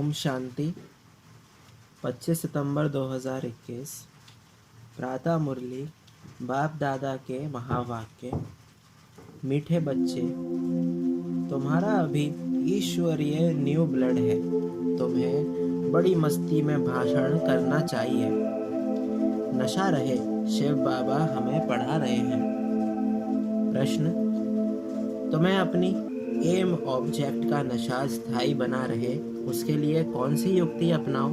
ओम शांति। 25 सितंबर 2021। प्रातः मुरली। बाप दादा के महावाक्य। मीठे बच्चे, तुम्हारा अभी ईश्वरीय न्यू ब्लड है। तुम्हें बड़ी मस्ती में भाषण करना चाहिए। नशा रहे, शिव बाबा हमें पढ़ा रहे हैं। प्रश्न, तुम्हें अपनी एम ऑब्जेक्ट का नशा स्थायी बना रहे, उसके लिए कौन सी युक्ति अपनाओ?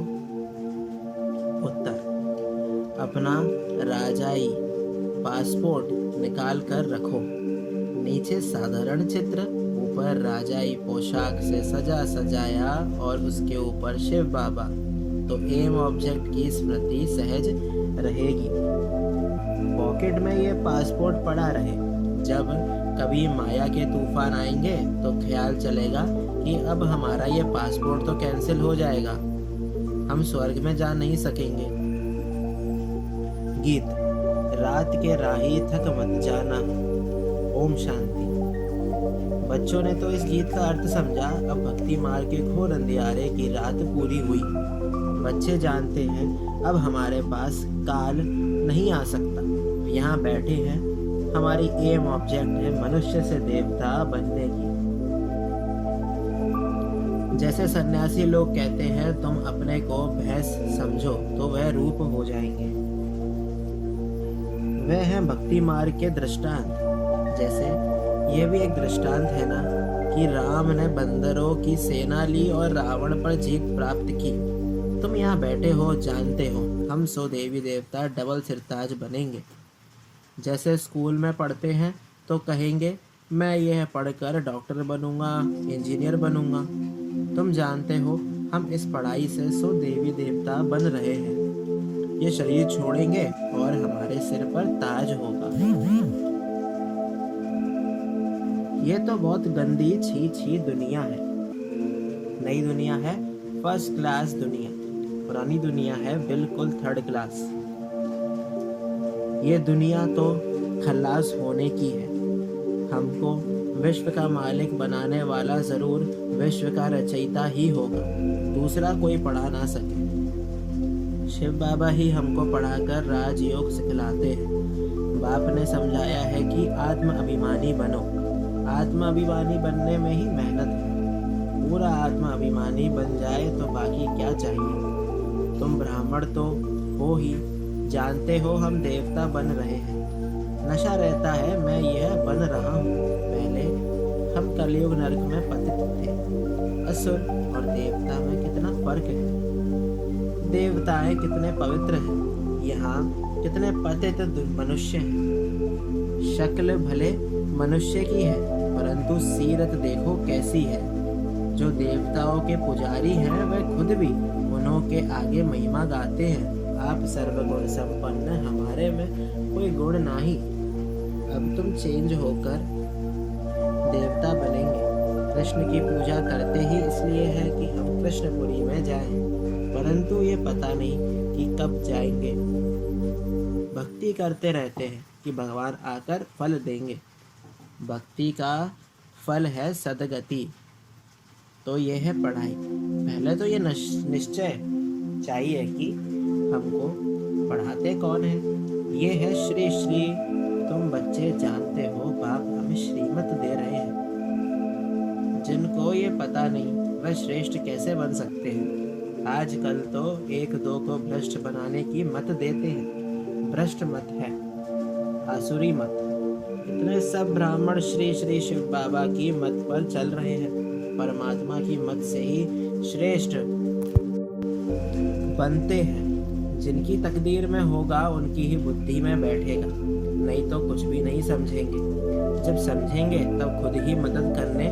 उत्तर, अपना राजाई पासपोर्ट निकाल कर रखो। नीचे साधारण चित्र, ऊपर राजाई पोशाक से सजा सजाया और उसके ऊपर शिव बाबा, तो एम ऑब्जेक्ट की स्मृति सहज रहेगी। पॉकेट में ये पासपोर्ट पड़ा रहे। जब कभी माया के तूफान आएंगे तो ख्याल चलेगा कि अब हमारा ये पासपोर्ट तो कैंसिल हो जाएगा, हम स्वर्ग में जा नहीं सकेंगे। गीत। रात के राही थक मत जाना। ओम शांति। बच्चों ने तो इस गीत का अर्थ समझा। अब भक्ति मार्ग के घोर अंधियारे की रात पूरी हुई। बच्चे जानते हैं अब हमारे पास काल नहीं आ सकता। यहाँ बैठे हैं, हमारी एम ऑब्जेक्ट है मनुष्य से देवता बनने की। जैसे सन्यासी लोग कहते हैं तुम अपने को भैंस समझो तो वह रूप हो जाएंगे। वह है भक्ति मार्ग के दृष्टांत। जैसे यह भी एक दृष्टांत है ना कि राम ने बंदरों की सेना ली और रावण पर जीत प्राप्त की। तुम यहाँ बैठे हो, जानते हो हम 100 देवी देवता डबल सिरताज बनेंगे। जैसे स्कूल में पढ़ते हैं तो कहेंगे मैं यह पढ़कर डॉक्टर बनूंगा, इंजीनियर बनूंगा। तुम जानते हो हम इस पढ़ाई से 100 देवी देवता बन रहे हैं। ये शरीर छोड़ेंगे और हमारे सिर पर ताज होगा। ये तो बहुत गंदी छी छी दुनिया है। नई दुनिया है फर्स्ट क्लास दुनिया, पुरानी दुनिया है बिल्कुल थर्ड क्लास। ये दुनिया तो खल्लास होने की है। हमको विश्व का मालिक बनाने वाला जरूर विश्व का रचयिता ही होगा, दूसरा कोई पढ़ा ना सके। शिव बाबा ही हमको पढ़ाकर राजयोग सिखलाते हैं। बाप ने समझाया है कि आत्म अभिमानी बनो। आत्म अभिमानी बनने में ही मेहनत है। पूरा आत्म अभिमानी बन जाए तो बाकी क्या चाहिए। तुम ब्राह्मण तो हो ही, जानते हो हम देवता बन रहे हैं। नशा रहता है मैं यह बन रहा हूँ। पहले हम कलयुग नरक में पतित थे। असुर और देवता में कितना फर्क है। देवताएं कितने पवित्र हैं, यहाँ कितने पतित मनुष्य हैं। शक्ल भले मनुष्य की है परंतु सीरत देखो कैसी है। जो देवताओं के पुजारी हैं वह खुद भी उन्हों के आगे महिमा गाते हैं। आप सर्वगुण संपन्न, हमारे में कोई गुण नहीं। अब तुम चेंज होकर देवता बनेंगे। कृष्ण की पूजा करते ही इसलिए है कि हम कृष्णपुरी में जाएं, परंतु ये पता नहीं कि कब जाएंगे। भक्ति करते रहते हैं कि भगवान आकर फल देंगे। भक्ति का फल है सद्गति। तो ये है पढ़ाई। पहले तो ये निश्चय चाहिए कि हमको पढ़ाते कौन है। ये है श्री श्री। तुम बच्चे जानते हो बाप हमें श्रीमत दे रहे हैं। जिनको ये पता नहीं वह श्रेष्ठ कैसे बन सकते हैं। आजकल तो एक दो को भ्रष्ट बनाने की मत देते हैं। भ्रष्ट मत है, आसुरी मत। इतने सब ब्राह्मण श्री श्री शिव बाबा की मत पर चल रहे हैं। परमात्मा की मत से ही श्रेष्ठ बनते हैं। जिनकी तकदीर में होगा उनकी ही बुद्धि में बैठेगा, नहीं तो कुछ भी नहीं समझेंगे। जब समझेंगे तब खुद ही मदद करने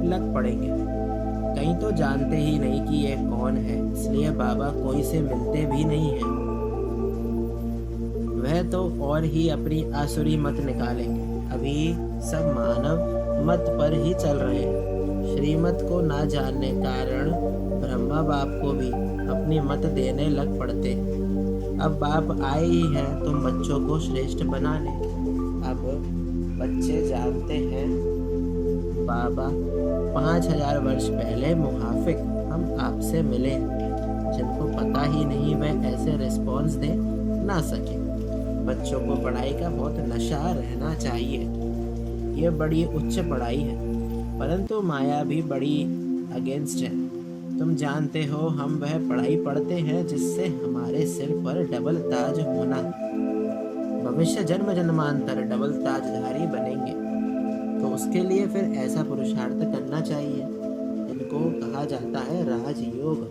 लग पड़ेंगे। कहीं तो जानते ही नहीं कि ये कौन है, इसलिए बाबा कोई से मिलते भी नहीं हैं। वह तो और ही अपनी आसुरी मत निकालेंगे। अभी सब मानव मत पर ही चल रहे हैं। श्रीमत को ना जानने कारण ब्रह्मा बाप को भी अपनी मत देने लग पड़ते। अब बाप आए ही हैं तुम बच्चों को श्रेष्ठ बनाने। अब बच्चे जानते हैं बाबा 5000 वर्ष पहले मुहाफिक हम हम आपसे मिले, जिनको पता ही नहीं वह ऐसे रिस्पॉन्स दे ना सके। बच्चों को पढ़ाई का बहुत नशा रहना चाहिए। ये बड़ी उच्च पढ़ाई है, परंतु माया भी बड़ी अगेंस्ट है। तुम जानते हो हम वह पढ़ाई पढ़ते हैं जिससे हमारे सिर पर डबल ताज होना। भविष्य जन्म जन्मांतर डबल ताजधारी बनेंगे, तो उसके लिए फिर ऐसा पुरुषार्थ करना चाहिए। इनको कहा जाता है राजयोग।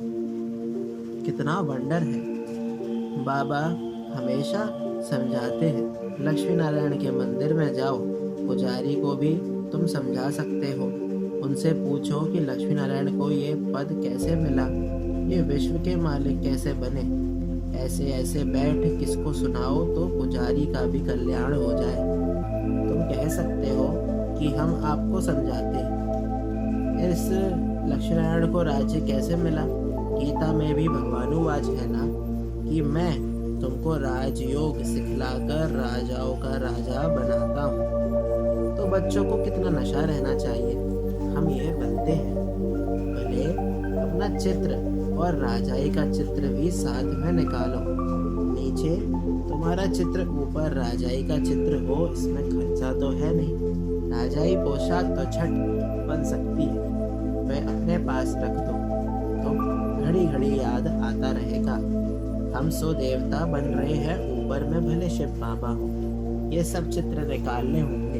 कितना वंडर है। बाबा हमेशा समझाते हैं, लक्ष्मी नारायण के मंदिर में जाओ, पुजारी को भी तुम समझा सकते हो। उनसे पूछो कि लक्ष्मी नारायण को ये पद कैसे मिला, ये विश्व के मालिक कैसे बने। ऐसे ऐसे बैठ किसको सुनाओ तो पुजारी का भी कल्याण हो जाए। तुम कह सकते हो कि हम आपको समझाते हैं। इस लक्ष्मी नारायण को राज्य कैसे मिला? गीता में भी भगवानुवाच है ना कि मैं तुमको राजयोग सिखलाकर राजाओं का राजा बनाता हूँ। तो बच्चों को कितना नशा रहना चाहिए। हम ये बनते हैं। भले अपना चित्र और राजाई का चित्र भी साथ में निकालो। नीचे तुम्हारा चित्र, ऊपर राजाई का चित्र हो, इसमें खर्चा तो है नहीं। राजाई पोशाक तो छठ बन सकती है, वह अपने पास रख दो तो घड़ी घड़ी याद आता रहेगा। हम सो देवता बन रहे हैं, ऊपर में भले शिव बाबा हो। ये सब चित्र निकालने होंगे।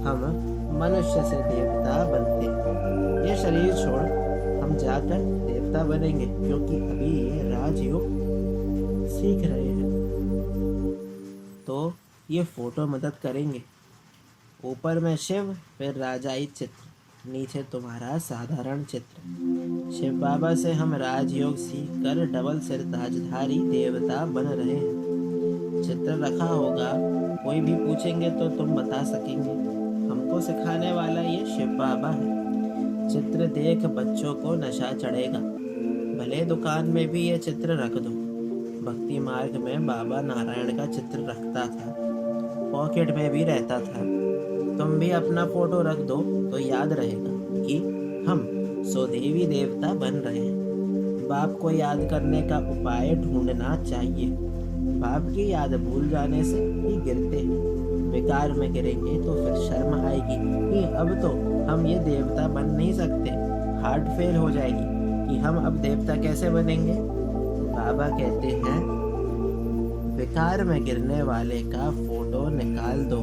हम मनुष्य से देवता बनते हैं। ये शरीर छोड़ हम जाकर देवता बनेंगे, क्योंकि अभी ये राजयोग सीख रहे हैं। तो ये फोटो मदद करेंगे। ऊपर में शिव, फिर राजाई चित्र, नीचे तुम्हारा साधारण चित्र। शिव बाबा से हम राजयोग सीख कर डबल सिर ताजधारी देवता बन रहे हैं। चित्र रखा होगा, कोई भी पूछेंगे तो तुम बता सकेंगे। हमको सिखाने वाला ये शिव बाबा है। चित्र देख बच्चों को नशा चढ़ेगा। भले दुकान में भी ये चित्र रख दो। भक्ति मार्ग में बाबा नारायण का चित्र रखता था, पॉकेट में भी रहता था। तुम भी अपना फोटो रख दो तो याद रहेगा कि हम स्वदेवी देवता बन रहे हैं। बाप को याद करने का उपाय ढूंढना चाहिए। बाप की याद भूल जाने से ही गिरते हैं। विकार में गिरेंगे तो फिर शर्म आएगी कि अब तो हम ये देवता बन नहीं सकते। हार्ट फेल हो जाएगी कि हम अब देवता कैसे बनेंगे। बाबा कहते हैं विकार में गिरने वाले का फोटो निकाल दो।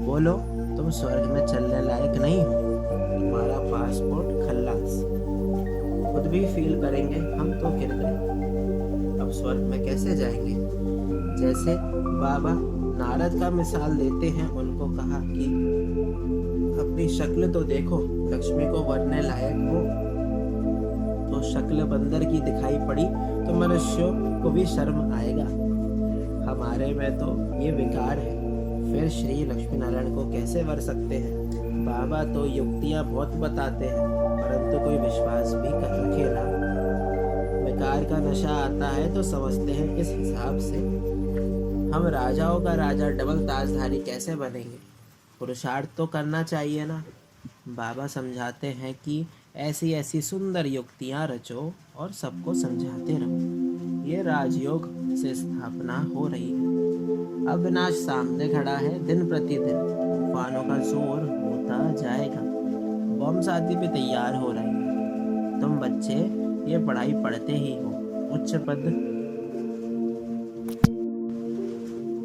बोलो तुम स्वर्ग में चलने लायक नहीं हो, तुम्हारा पासपोर्ट खल्लास। खुद भी फील करेंगे हम तो गिर गए, अब स्वर्ग में कैसे जाएंगे। जैसे बाबा नारद का मिसाल देते हैं। उनको कहा कि अपनी शक्ल तो देखो, लक्ष्मी को वरने लायक हो। तो शक्ल बंदर की दिखाई पड़ी तो मनुष्यों को भी शर्म आएगा। हमारे में तो ये विकार है, फिर श्री लक्ष्मी नारायण को कैसे वर सकते हैं। बाबा तो युक्तियां बहुत बताते हैं, परंतु कोई विश्वास भी कर रखे ना। विकार का नशा आता है तो समझते हैं इस हिसाब से हम राजाओं का राजा डबल ताजधारी कैसे बनेंगे। पुरुषार्थ तो करना चाहिए ना। बाबा समझाते हैं कि ऐसी ऐसी सुंदर युक्तियां रचो और सबको समझाते रहो। ये राजयोग से स्थापना हो रही है। अविनाश सामने खड़ा है। दिन प्रतिदिन तूफानों का जोर होता जाएगा। बम शादी पे तैयार हो रहे हैं। तुम बच्चे ये पढ़ाई पढ़ते ही हो। उच्च पद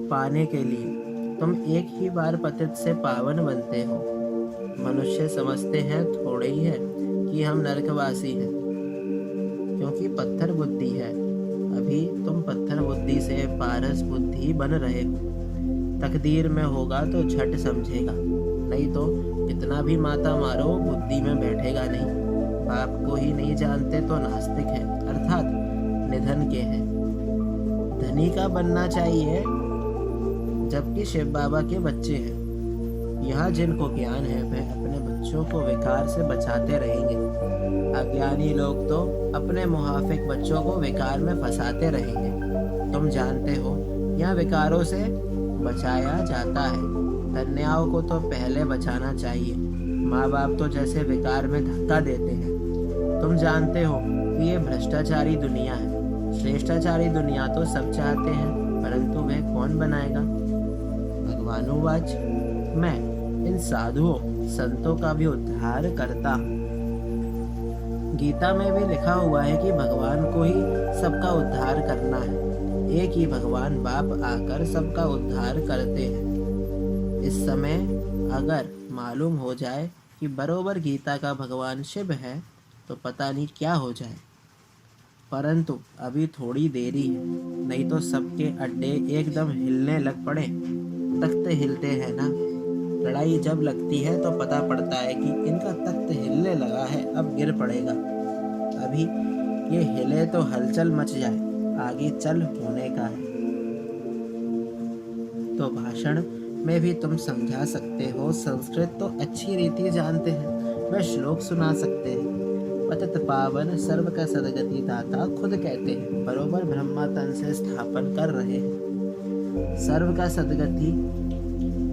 पाने के लिए तुम एक ही बार पतित से पावन बनते हो। मनुष्य समझते हैं थोड़े ही है कि हम नरकवासी हैं, क्योंकि पत्थर बुद्धि है। अभी तुम पत्थर बुद्धि से पारस बुद्धि बन रहे हो। तकदीर में होगा तो झट समझेगा, नहीं तो कितना भी माता मारो बुद्धि में बैठेगा नहीं। बाप को ही नहीं जानते तो नास्तिक है, अर्थात निधन के हैं। धनी का बनना चाहिए, जबकि शिव बाबा के बच्चे हैं। यहाँ जिनको ज्ञान है वह अपने बच्चों को विकार से बचाते रहेंगे। अज्ञानी लोग तो अपने मुहाफिक बच्चों को विकार में फंसाते रहेंगे। तुम जानते हो यहाँ विकारों से बचाया जाता है। कन्याओं को तो पहले बचाना चाहिए। माँ बाप तो जैसे विकार में धक्का देते हैं। तुम जानते हो ये भ्रष्टाचारी दुनिया है। श्रेष्ठाचारी दुनिया तो सब चाहते हैं, परंतु वह कौन बनाएगा? भगवानुवाच, मैं इन साधुओं संतों का भी उद्धार करता हूँ। गीता में भी लिखा हुआ है कि भगवान को ही सबका उद्धार करना है। एक ही भगवान बाप आकर सबका उद्धार करते हैं। इस समय अगर मालूम हो जाए कि बरोबर गीता का भगवान शिव है तो पता नहीं क्या हो जाए, परंतु अभी थोड़ी देरी है, नहीं तो सबके अड्डे एकदम हिलने लग पड़े। तख्त हिलते हैं ना, लड़ाई जब लगती है तो पता पड़ता है कि इनका तख्त हिलने लगा है, अब गिर पड़ेगा। अभी ये हिले तो हलचल मच जाए, आगे चल होने का है। तो भाषण में भी तुम समझा सकते हो, संस्कृत तो अच्छी रीति जानते हैं, वह श्लोक सुना सकते हैं। पतित पावन सर्व का सदगति दाता खुद कहते हैं, बरोबर ब्रह्मा तन से स्थापन कर रहे हैं। सर्व का सदगति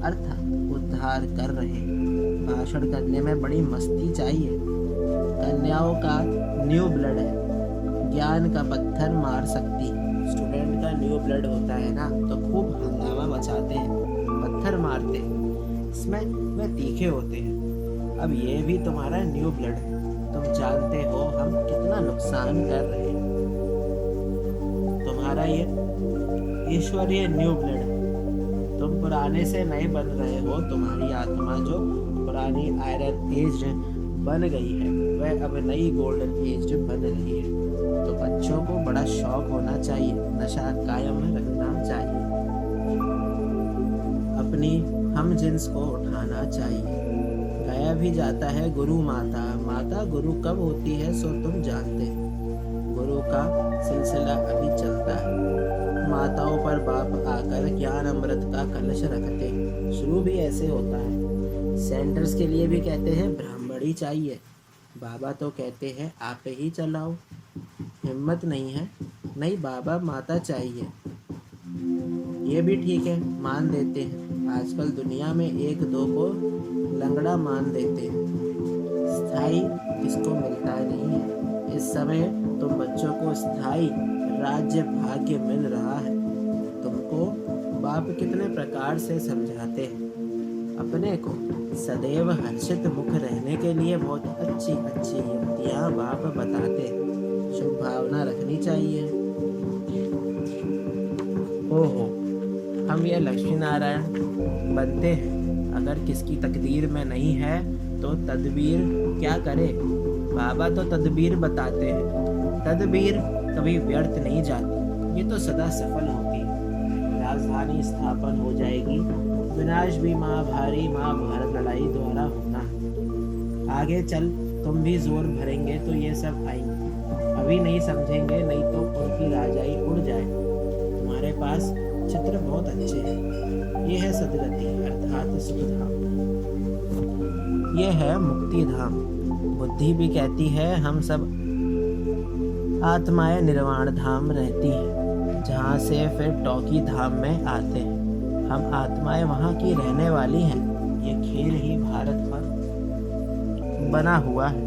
अर्थात उद्धार कर रहे हैं। भाषण करने में बड़ी मस्ती चाहिए। कन्याओं का न्यू ब्लड है, ज्ञान का पत्थर मार सकती है। स्टूडेंट का न्यू ब्लड होता है ना, तो खूब हंगामा मचाते हैं, पत्थर मारते हैं, इसमें वह तीखे होते हैं। अब ये भी तुम्हारा न्यू ब्लड है, तुम जानते हो हम कितना नुकसान कर रहे हैं। तुम्हारा ये ईश्वरीय न्यू ब्लड है, तुम पुराने से नए बन रहे हो। तुम्हारी आत्मा जो पुरानी आयरन एज बन गई है, वह अब नई गोल्डन एज बन रही है। तो बच्चों को बड़ा शौक होना चाहिए, नशा कायम रखना चाहिए, अपनी हम जिन्स को उठाना चाहिए। गया भी जाता है गुरु माता, माता गुरु कब होती है सो तुम जानते हो। गुरु का सिलसिला अभी चलता है। माताओं पर बाप आकर ज्ञान अमृत का कलश रखते हैं। शुरू भी ऐसे होता है। सेंटर्स के लिए भी कहते हैं ब्राह्मणी चाहिए, बाबा तो कहते हैं आप ही चलाओ। हिम्मत नहीं है, नहीं बाबा माता चाहिए। ये भी ठीक है, मान देते हैं। आजकल दुनिया में एक दो को लंगड़ा मान देते हैं, स्थाई किसको मिलता नहीं है। इस समय तुम बच्चों को स्थाई राज्य भाग्य मिल रहा है। तुमको बाप कितने प्रकार से समझाते हैं। अपने को सदैव हर्षित मुख रहने के लिए बहुत अच्छी अच्छी युक्तियाँ बाप बताते हैं। शुभ भावना रखनी चाहिए। ओहो, हम ये लक्ष्मी नारायण बनते हैं। अगर किसकी तकदीर में नहीं है तो तदबीर क्या करे। बाबा तो तदबीर बताते हैं। तदबीर कभी व्यर्थ नहीं जाती, ये तो सदा सफल होती है। राजधानी स्थापन हो जाएगी, विनाश भी महाभारी महाभारत लड़ाई द्वारा होना है। आगे चल तुम भी जोर भरेंगे तो ये सब आएंगे। अभी नहीं समझेंगे, नहीं तो उनकी राजाई उड़ जाए। तुम्हारे पास चित्र बहुत अच्छे हैं। ये है सदगति अर्थात सुख धाम, ये है मुक्ति धाम। बुद्धि भी कहती है हम सब आत्माएं निर्वाण धाम रहती हैं, जहाँ से फिर टॉकी धाम में आते हैं। हम आत्माएं वहाँ की रहने वाली हैं। ये खेल ही भारत पर बना हुआ है।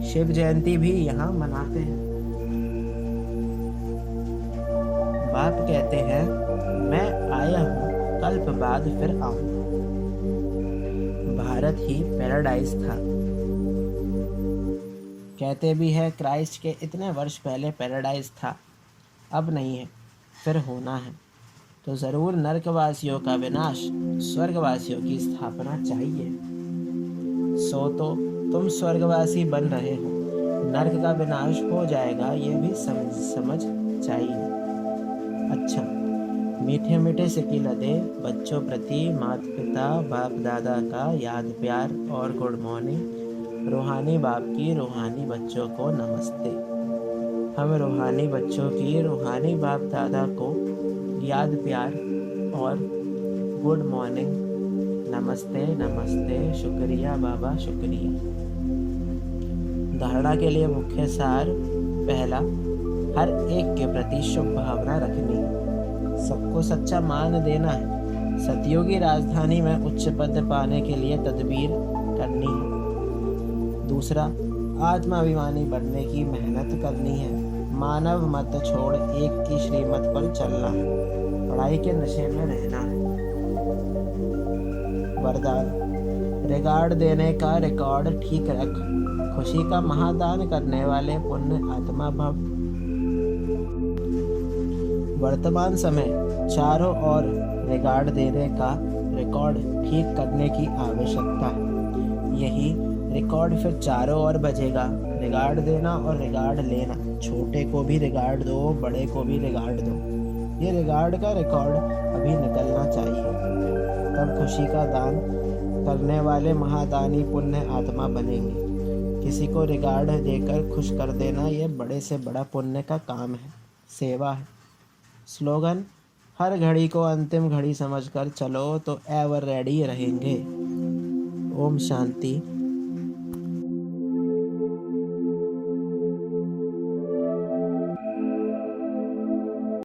शिव जयंती भी यहाँ मनाते हैं। बाप कहते हैं मैं आया हूँ, कल्प बाद फिर आऊंगा। भारत ही पैराडाइज था। कहते भी है क्राइस्ट के इतने वर्ष पहले पैराडाइज था, अब नहीं है, फिर होना है। तो ज़रूर नरकवासियों का विनाश, स्वर्गवासियों की स्थापना चाहिए। सो तो तुम स्वर्गवासी बन रहे हो, नरक का विनाश हो जाएगा, ये भी समझ चाहिए। अच्छा, मीठे मीठे सिक्की लदे बच्चों प्रति माता पिता बाप दादा का याद प्यार और गुड मॉर्निंग। रूहानी बाप की रूहानी बच्चों को नमस्ते। हम रूहानी बच्चों की रूहानी बाप दादा को याद प्यार और गुड मॉर्निंग, नमस्ते नमस्ते, शुक्रिया बाबा शुक्रिया। धारणा के लिए मुख्य सार पहला, हर एक के प्रति शुभ भावना रखनी, सबको सच्चा मान देना है। सतयुगी राजधानी में उच्च पद पाने के लिए तदबीर करनी है। दूसरा, आत्माभिमानी बनने की मेहनत करनी है। मानव मत छोड़ एक की श्रीमत पर चलना है। पढ़ाई के नशे में रहना है। वरदान, रिकॉर्ड देने का रिकॉर्ड ठीक रख। खुशी का महादान करने वाले पुण्य आत्मा भव। वर्तमान समय चारों ओर रिकॉर्ड देने का रिकॉर्ड ठीक करने की आवश्यकता है। यही रिकॉर्ड फिर चारों ओर बजेगा। रिकॉर्ड देना और रिकॉर्ड लेना। छोटे को भी रिकॉर्ड दो, बड़े को भी रिकॉर्ड दो। ये रिकॉर्ड का रिकॉर्ड अभी निकलना चाहिए, तब खुशी का दान करने वाले महादानी पुण्य आत्मा बनेंगे। किसी को रिकॉर्ड देकर खुश कर देना यह बड़े से बड़ा पुण्य का काम है, सेवा है। स्लोगन, हर घड़ी को अंतिम घड़ी समझकर चलो तो एवर रेडी रहेंगे। ओम शांति।